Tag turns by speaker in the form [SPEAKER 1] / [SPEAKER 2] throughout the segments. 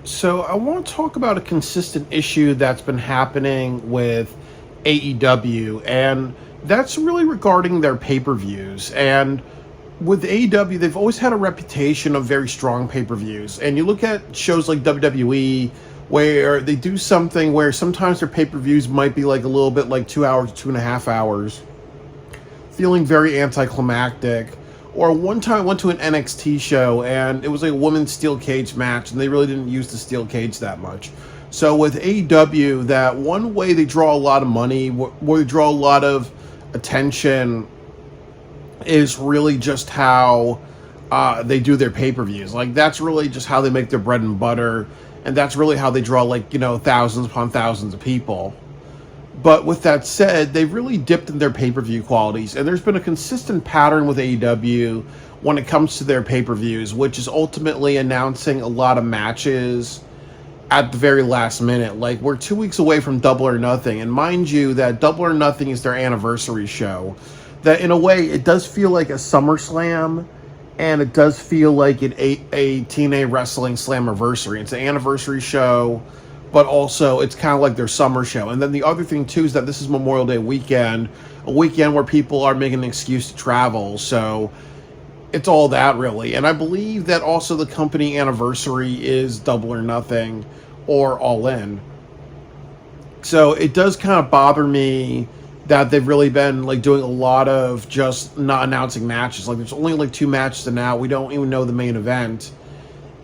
[SPEAKER 1] So I want to talk about a consistent issue that's been happening with AEW, and that's really regarding their pay-per-views. And with AEW, they've always had a reputation of very strong pay-per-views. And you look at shows like WWE, where they do something where sometimes their pay-per-views might be like a little bit like 2 hours, 2.5 hours, feeling very anticlimactic. Or one time I went to an NXT show and it was like a women's steel cage match, and they really didn't use the steel cage that much. So with AEW, that one way they draw a lot of money, where they draw a lot of attention, is really just how they do their pay-per-views. Like, that's really just how they make their bread and butter, and that's really how they draw, like, thousands upon thousands of people. But with that said, they've really dipped in their pay-per-view qualities, and there's been a consistent pattern with AEW when it comes to their pay-per-views, which is ultimately announcing a lot of matches at the very last minute. Like, we're 2 weeks away from Double or Nothing, and mind you that Double or Nothing is their anniversary show. That, in a way, it does feel like a SummerSlam, and it does feel like a TNA Wrestling Slammiversary. It's an anniversary show, but also it's kind of like their summer show. And then the other thing too is that this is Memorial Day weekend, a weekend where people are making an excuse to travel. So it's all that really. And I believe that also the company anniversary is Double or Nothing or All In. So it does kind of bother me that they've really been like doing a lot of just not announcing matches. Like, there's only like 2 matches to now. We don't even know the main event.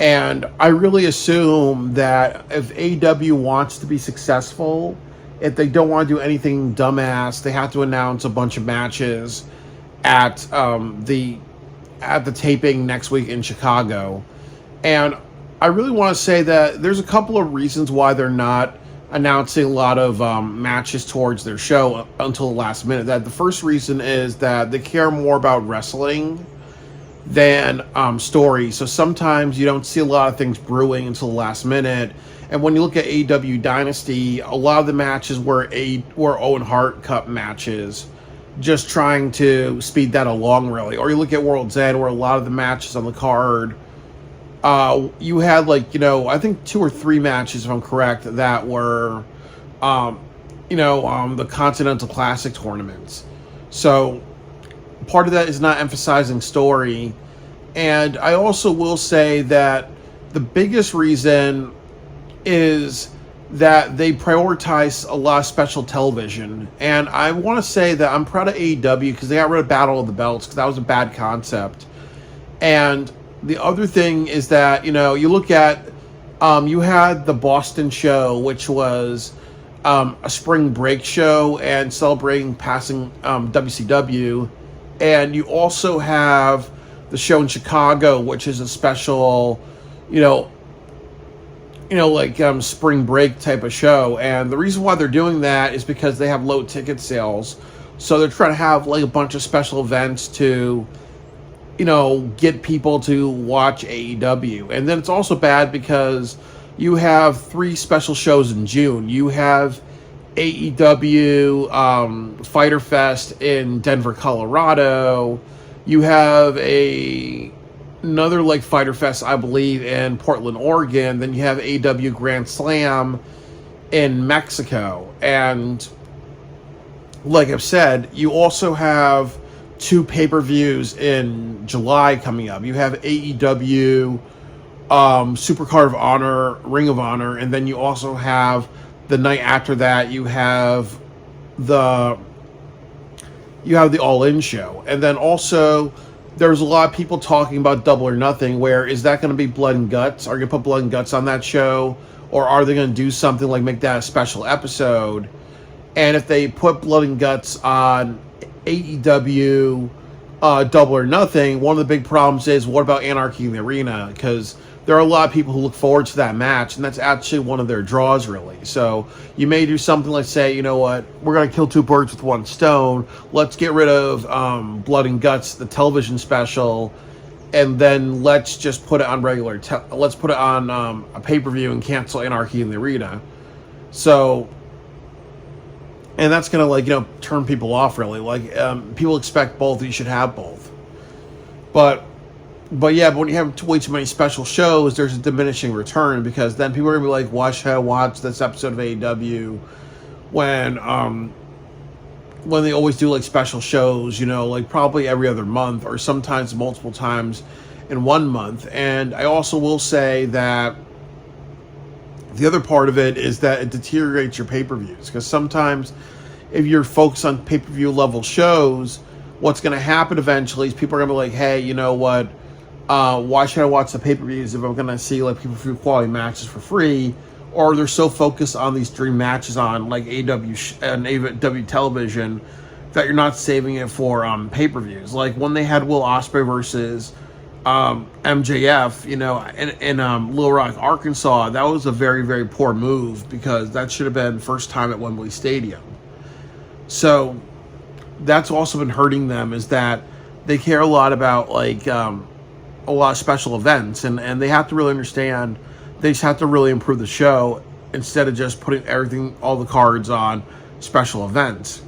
[SPEAKER 1] And I really assume that if AEW wants to be successful, if they don't want to do anything dumbass, they have to announce a bunch of matches at the taping next week in Chicago. And I really want to say that there's a couple of reasons why they're not announcing a lot of matches towards their show until the last minute. That the first reason is that they care more about wrestling than story. So sometimes you don't see a lot of things brewing until the last minute. And when you look at AEW Dynasty, a lot of the matches were Owen Hart Cup matches, just trying to speed that along, really. Or you look at World's End, where a lot of the matches on the card, you had I think 2 or 3 matches, if I'm correct, that were the Continental Classic tournaments. So part of that is not emphasizing story. And I also will say that the biggest reason is that they prioritize a lot of special television. And I want to say that I'm proud of AEW because they got rid of Battle of the Belts, because that was a bad concept. And the other thing is that, you look at, you had the Boston show, which was a spring break show and celebrating passing WCW. And you also have the show in Chicago, which is a special, spring break type of show. And the reason why they're doing that is because they have low ticket sales. So they're trying to have like a bunch of special events to, get people to watch AEW. And then it's also bad because you have 3 special shows in June. You have AEW Fighter Fest in Denver, Colorado. You have another Fighter Fest, I believe, in Portland, Oregon. Then you have AEW Grand Slam in Mexico. And like I've said, you also have 2 pay-per-views in July coming up. You have AEW Supercard of Honor, Ring of Honor, and then you also have the night after that, you have the All In show. And then also there's a lot of people talking about Double or Nothing, where is that going to be Blood and Guts? Are you going to put Blood and Guts on that show? Or are they going to do something like make that a special episode? And if they put Blood and Guts on AEW Double or Nothing, one of the big problems is, what about Anarchy in the Arena? Because there are a lot of people who look forward to that match, and that's actually one of their draws, really. So you may do something like, say, you know what, we're going to kill 2 birds with 1 stone. Let's get rid of Blood and Guts, the television special, and then let's just put it on let's put it on a pay-per-view and cancel Anarchy in the Arena. So, and that's going to, turn people off, really. People expect both, you should have both. But But yeah, but when you have way too many special shows, there's a diminishing return, because then people are gonna be like, "Why should I watch this episode of AEW when they always do like special shows? You know, like probably every other month, or sometimes multiple times in 1 month." And I also will say that the other part of it is that it deteriorates your pay-per-views, because sometimes if you're focused on pay-per-view level shows, what's going to happen eventually is people are going to be like, "Hey, you know what? Why should I watch the pay-per-views if I'm going to see like pay-per-view quality matches for free?" Or they're so focused on these dream matches on like AEW and AEW television that you're not saving it for pay-per-views. Like when they had Will Ospreay versus MJF, you know, in Little Rock, Arkansas, that was a very, very poor move, because that should have been first time at Wembley Stadium. So that's also been hurting them, is that they care a lot about like a lot of special events, and they have to really understand they just have to really improve the show instead of just putting everything, all the cards on special events.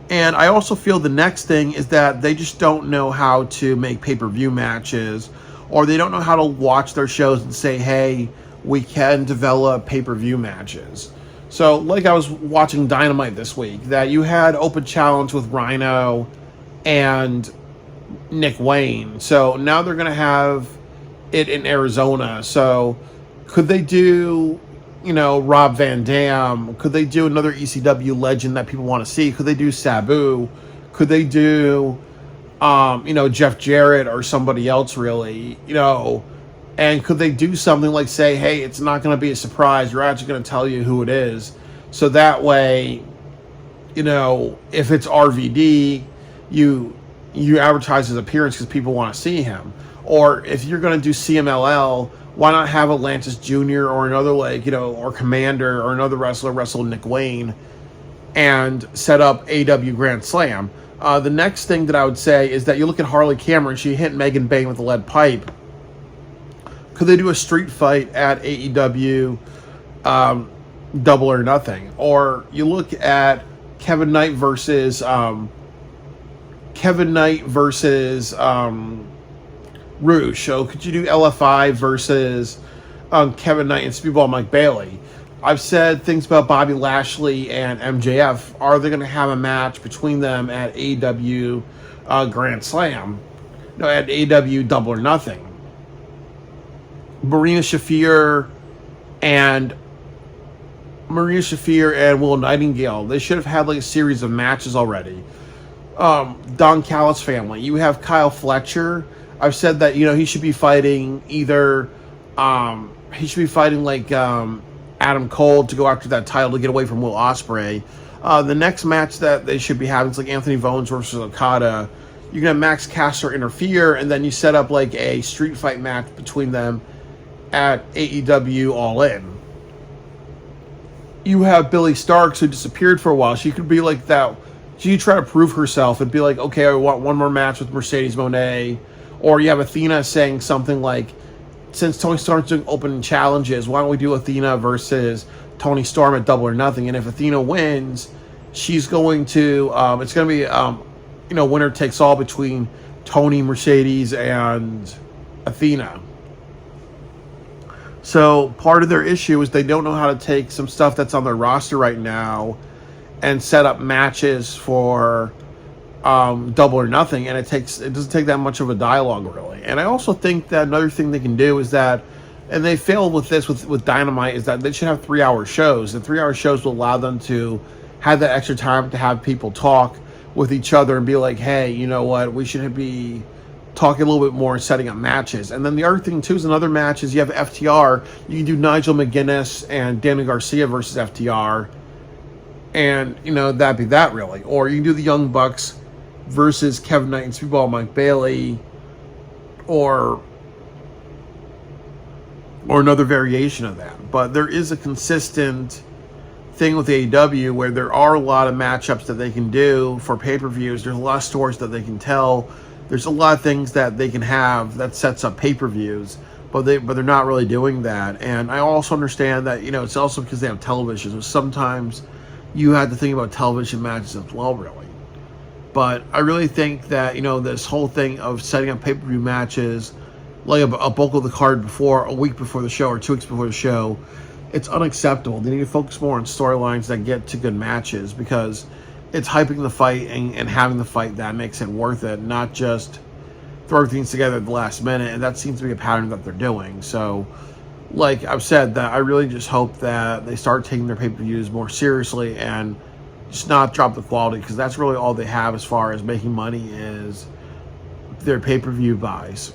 [SPEAKER 1] And I also feel the next thing is that they just don't know how to make pay-per-view matches, or they don't know how to watch their shows and say, "Hey, we can develop pay-per-view matches." So, like I was watching Dynamite this week, that you had open challenge with Rhino and Nick Wayne. So now they're going to have it in Arizona. So could they do, you know, Rob Van Dam? Could they do another ECW legend that people want to see? Could they do Sabu? Could they do, you know, Jeff Jarrett or somebody else, really, you know? And could they do something like say, "Hey, it's not going to be a surprise. You're actually going to tell you who it is." So that way, you know, if it's RVD, you advertise his appearance because people want to see him. Or if you're going to do CMLL, why not have Atlantis Jr. or another, like, you know, or Commander or another wrestler wrestle Nick Wayne and set up AEW Grand Slam? The next thing that I would say is that you look at Harley Cameron. She hit Megan Bayne with a lead pipe. Could they do a street fight at AEW Double or Nothing? Or you look at Kevin Knight versus Rouge. So could you do LFI versus Kevin Knight and Speedball Mike Bailey? I've said things about Bobby Lashley and MJF. Are they going to have a match between them at AEW Grand Slam? No, at AEW Double or Nothing. Marina Shafir and Will Nightingale, they should have had like a series of matches already. Don Callis family. You have Kyle Fletcher. I've said that, you know, he should be fighting either like Adam Cole to go after that title to get away from Will Ospreay. The next match that they should be having is like Anthony Bones versus Okada. You're gonna have Max Caster interfere, and then you set up like a street fight match between them at AEW All In. You have Billy Starks, who disappeared for a while. She could be like that. She try to prove herself and be like, "Okay, I want one more match with Mercedes Moné." Or you have Athena saying something like, "Since Tony Storm's doing open challenges, why don't we do Athena versus Tony Storm at Double or Nothing?" And if Athena wins, she's going to, it's going to be, you know, winner takes all between Tony, Mercedes, and Athena. So part of their issue is they don't know how to take some stuff that's on their roster right now and set up matches for Double or Nothing, and it doesn't take that much of a dialogue, really. And I also think that another thing they can do is that, and they failed with this with Dynamite, is that they should have 3-hour shows. And 3-hour shows will allow them to have that extra time to have people talk with each other and be like, "Hey, you know what, we should be talking a little bit more and setting up matches." And then the other thing too is another match is you have FTR. You can do Nigel McGuinness and Danny Garcia versus FTR, and, you know, that'd be that, really. Or you can do the Young Bucks versus Kevin Knight and Speedball Mike Bailey, or another variation of that. But there is a consistent thing with AEW where there are a lot of matchups that they can do for pay-per-views. There's a lot of stories that they can tell. There's a lot of things that they can have that sets up pay-per-views, but they're not really doing that. And I also understand that, you know, it's also because they have television. So sometimes you have to think about television matches as well, really. But I really think that, this whole thing of setting up pay-per-view matches, like a bulk of the card before, a week before the show or 2 weeks before the show, it's unacceptable. They need to focus more on storylines that get to good matches, because it's hyping the fight and having the fight that makes it worth it, not just throw things together at the last minute. And that seems to be a pattern that they're doing. So, like I've said, that I really just hope that they start taking their pay-per-views more seriously and just not drop the quality, because that's really all they have as far as making money is their pay-per-view buys.